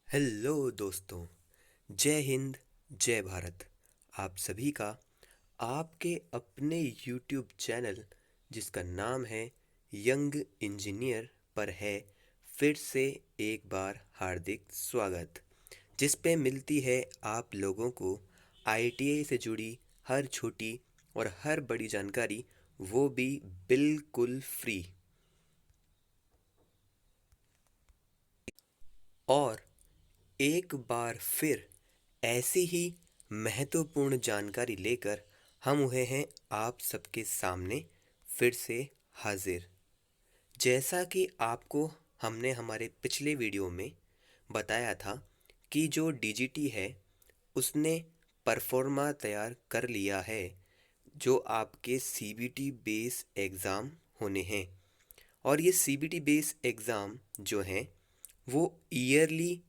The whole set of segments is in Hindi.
हेलो दोस्तों। जय हिंद। जय भारत। आप सभी का आपके अपने यूट्यूब चैनल जिसका नाम है यंग इंजीनियर पर है फिर से एक बार हार्दिक स्वागत, जिस पे मिलती है आप लोगों को आईटीआई से जुड़ी हर छोटी और हर बड़ी जानकारी, वो भी बिल्कुल फ्री। और एक बार फिर ऐसी ही महत्वपूर्ण जानकारी लेकर हम हुए हैं आप सबके सामने फिर से हाजिर। जैसा कि आपको हमने हमारे पिछले वीडियो में बताया था कि जो डीजीटी है उसने परफॉर्मा तैयार कर लिया है, जो आपके सीबीटी बेस एग्ज़ाम होने हैं। और ये सीबीटी बेस एग्ज़ाम जो हैं वो ईयरली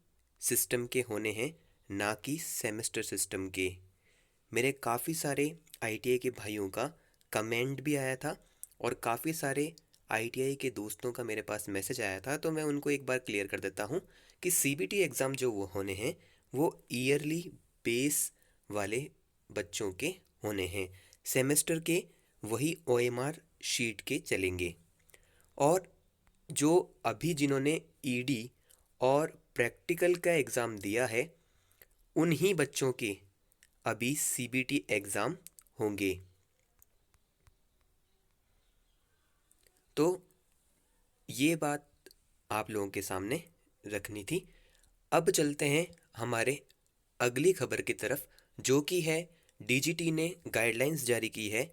सिस्टम के होने हैं, ना कि सेमेस्टर सिस्टम के। मेरे काफ़ी सारे आईटीआई के भाइयों का कमेंट भी आया था और काफ़ी सारे आईटीआई के दोस्तों का मेरे पास मैसेज आया था, तो मैं उनको एक बार क्लियर कर देता हूँ कि सीबीटी एग्ज़ाम जो वो होने हैं वो ईयरली बेस वाले बच्चों के होने हैं। सेमेस्टर के वही ओएमआर शीट के चलेंगे। और जो अभी जिन्होंने ईडी और प्रैक्टिकल का एग्ज़ाम दिया है उन्हीं बच्चों के अभी सीबीटी एग्ज़ाम होंगे। तो ये बात आप लोगों के सामने रखनी थी। अब चलते हैं हमारे अगली खबर की तरफ, जो कि है डीजीटी ने गाइडलाइंस जारी की है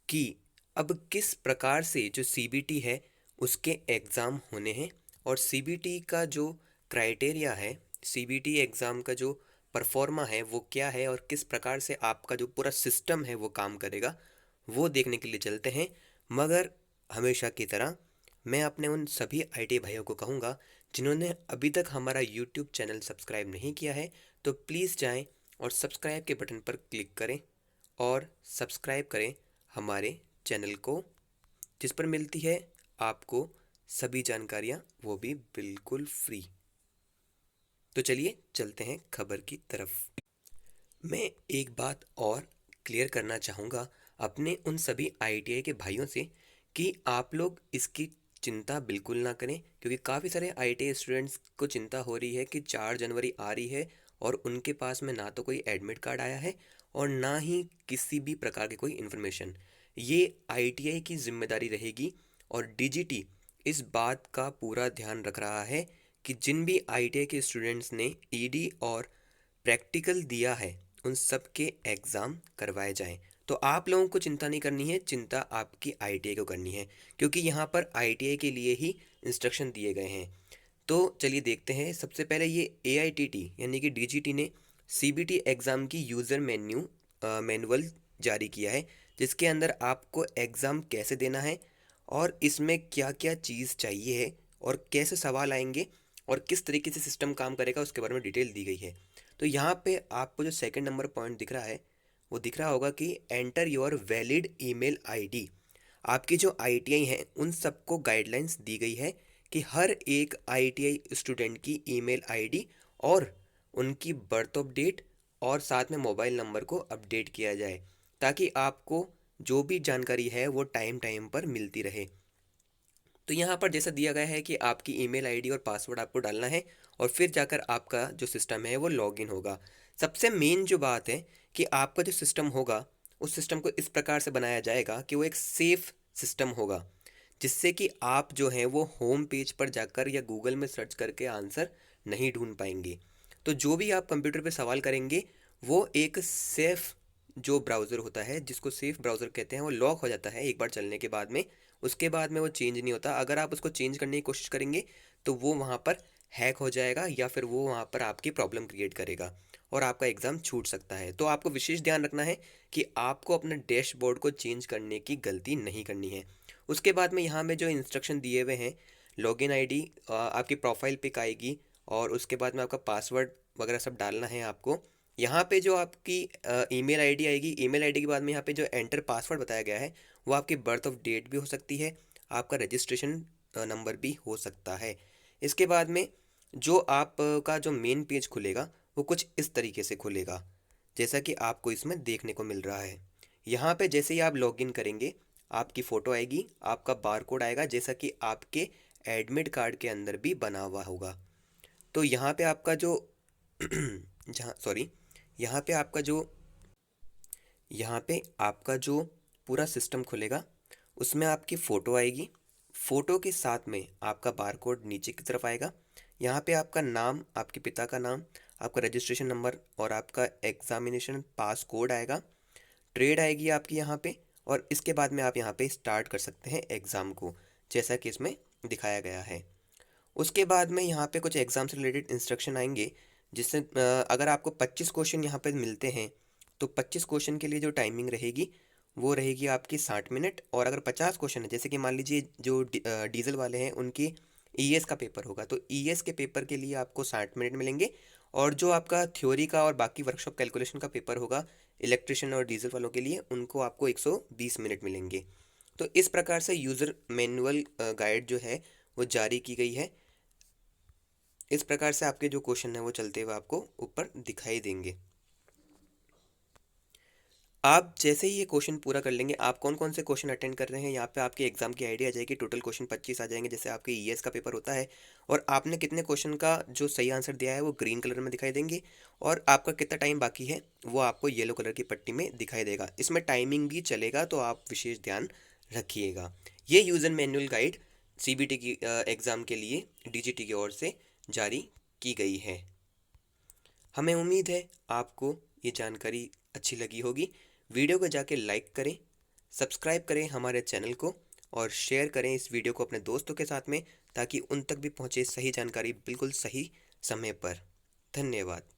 कि अब किस प्रकार से जो सीबीटी है उसके एग्ज़ाम होने हैं। और सीबीटी का जो क्राइटेरिया है, सीबीटी एग्ज़ाम का जो परफॉर्मा है वो क्या है और किस प्रकार से आपका जो पूरा सिस्टम है वो काम करेगा, वो देखने के लिए चलते हैं। मगर हमेशा की तरह मैं अपने उन सभी आईटी भाइयों को कहूँगा जिन्होंने अभी तक हमारा यूट्यूब चैनल सब्सक्राइब नहीं किया है, तो प्लीज़ जाएं और सब्सक्राइब के बटन पर क्लिक करें और सब्सक्राइब करें हमारे चैनल को, जिस पर मिलती है आपको सभी जानकारियाँ, वो भी बिल्कुल फ्री। तो चलिए चलते हैं खबर की तरफ। मैं एक बात और क्लियर करना चाहूँगा अपने उन सभी आईटीआई के भाइयों से कि आप लोग इसकी चिंता बिल्कुल ना करें, क्योंकि काफ़ी सारे आईटीआई स्टूडेंट्स को चिंता हो रही है कि 4 जनवरी आ रही है और उनके पास में ना तो कोई एडमिट कार्ड आया है और ना ही किसी भी प्रकार की कोई इन्फॉर्मेशन। ये आईटीआई की जिम्मेदारी रहेगी और डीजीटी इस बात का पूरा ध्यान रख रहा है कि जिन भी आईटीआई के स्टूडेंट्स ने ईडी और प्रैक्टिकल दिया है उन सब के एग्ज़ाम करवाए जाएं। तो आप लोगों को चिंता नहीं करनी है, चिंता आपकी आईटीआई को करनी है, क्योंकि यहाँ पर आईटीआई के लिए ही इंस्ट्रक्शन दिए गए हैं। तो चलिए देखते हैं। सबसे पहले ये एआईटीटी यानी कि डीजीटी ने सीबीटी एग्ज़ाम की यूज़र मैनुअल जारी किया है, जिसके अंदर आपको एग्ज़ाम कैसे देना है और इसमें क्या क्या चीज़ चाहिए है और कैसे सवाल आएंगे और किस तरीके से सिस्टम काम करेगा उसके बारे में डिटेल दी गई है। तो यहाँ पे आपको जो सेकंड नंबर पॉइंट दिख रहा है वो दिख रहा होगा कि enter your valid email ID. आपकी जो आईटीआई हैं उन सबको गाइडलाइंस दी गई है कि हर एक आईटीआई स्टूडेंट की ईमेल आईडी और उनकी बर्थ ऑफ डेट और साथ में मोबाइल नंबर को अपडेट किया जाए, ताकि आपको जो भी जानकारी है वो टाइम टाइम पर मिलती रहे। तो यहाँ पर जैसा दिया गया है कि आपकी ईमेल आईडी और पासवर्ड आपको डालना है और फिर जाकर आपका जो सिस्टम है वो लॉगिन होगा। सबसे मेन जो बात है कि आपका जो सिस्टम होगा उस सिस्टम को इस प्रकार से बनाया जाएगा कि वो एक सेफ़ सिस्टम होगा, जिससे कि आप जो हैं वो होम पेज पर जाकर या गूगल में सर्च करके आंसर नहीं ढूंढ पाएंगे। तो जो भी आप कंप्यूटर पे सवाल करेंगे वो एक सेफ़ जो ब्राउज़र होता है, जिसको सेफ़ ब्राउज़र कहते हैं, वो लॉक हो जाता है एक बार चलने के बाद में। उसके बाद में वो चेंज नहीं होता। अगर आप उसको चेंज करने की कोशिश करेंगे तो वो वहाँ पर हैक हो जाएगा या फिर वो वहाँ पर आपकी प्रॉब्लम क्रिएट करेगा और आपका एग्ज़ाम छूट सकता है। तो आपको विशेष ध्यान रखना है कि आपको अपने डैशबोर्ड को चेंज करने की गलती नहीं करनी है। उसके बाद में यहाँ में जो इंस्ट्रक्शन दिए हुए हैं, लॉगिन आईडी आपकी प्रोफाइल पिक आएगी और उसके बाद में आपका पासवर्ड वगैरह सब डालना है आपको। यहाँ पे जो आपकी ईमेल आईडी आएगी, ईमेल आईडी के बाद में यहाँ पे जो एंटर पासवर्ड बताया गया है वो आपकी बर्थ ऑफ डेट भी हो सकती है, आपका रजिस्ट्रेशन नंबर भी हो सकता है। इसके बाद में जो आपका जो मेन पेज खुलेगा वो कुछ इस तरीके से खुलेगा, जैसा कि आपको इसमें देखने को मिल रहा है। यहाँ पे जैसे ही आप लॉगिन करेंगे, आपकी फ़ोटो आएगी, आपका बारकोड आएगा, जैसा कि आपके एडमिट कार्ड के अंदर भी बना हुआ होगा। तो यहाँ पे आपका जो जहाँ सॉरी यहाँ पे आपका जो यहाँ पे आपका जो पूरा सिस्टम खुलेगा, उसमें आपकी फ़ोटो आएगी। फ़ोटो के साथ में आपका बारकोड नीचे की तरफ आएगा। यहाँ पे आपका नाम, आपके पिता का नाम, आपका रजिस्ट्रेशन नंबर और आपका एग्ज़ामिनेशन पास कोड आएगा। ट्रेड आएगी आपकी यहाँ पे, और इसके बाद में आप यहाँ पे स्टार्ट कर सकते हैं एग्ज़ाम को, जैसा कि इसमें दिखाया गया है। उसके बाद में यहाँ पे कुछ एग्ज़ाम से रिलेटेड इंस्ट्रक्शन आएंगे, जिससे अगर आपको 25 क्वेश्चन यहाँ पे मिलते हैं, तो 25 क्वेश्चन के लिए जो टाइमिंग रहेगी वो रहेगी आपकी 60 मिनट। और अगर 50 क्वेश्चन है, जैसे कि मान लीजिए जो डीजल वाले हैं उनकी ईएस का पेपर होगा, तो ईएस के पेपर के लिए आपको 60 मिनट मिलेंगे। और जो आपका थ्योरी का और बाकी वर्कशॉप कैलकुलेशन का पेपर होगा इलेक्ट्रिशियन और डीजल वालों के लिए, उनको आपको 120 मिनट मिलेंगे। तो इस प्रकार से यूज़र मैनुअल गाइड जो है वो जारी की गई है। इस प्रकार से आपके जो क्वेश्चन है वो चलते हुए आपको ऊपर दिखाई देंगे। आप जैसे ही ये क्वेश्चन पूरा कर लेंगे, आप कौन कौन से क्वेश्चन अटेंड कर रहे हैं, यहाँ पे आपके एग्जाम की आईडी आ जाएगी। टोटल क्वेश्चन 25 आ जाएंगे, जैसे आपके ईएस का पेपर होता है। और आपने कितने क्वेश्चन का जो सही आंसर दिया है वो ग्रीन कलर में दिखाई देंगे, और आपका कितना टाइम बाकी है वो आपको येलो कलर की पट्टी में दिखाई देगा। इसमें टाइमिंग भी चलेगा, तो आप विशेष ध्यान रखिएगा। ये यूज़र मैनुअल गाइड सीबीटी की एग्ज़ाम के लिए डीजीटी की ओर से जारी की गई है। हमें उम्मीद है आपको ये जानकारी अच्छी लगी होगी। वीडियो को जाके लाइक करें, सब्सक्राइब करें हमारे चैनल को, और शेयर करें इस वीडियो को अपने दोस्तों के साथ में, ताकि उन तक भी पहुंचे सही जानकारी बिल्कुल सही समय पर। धन्यवाद।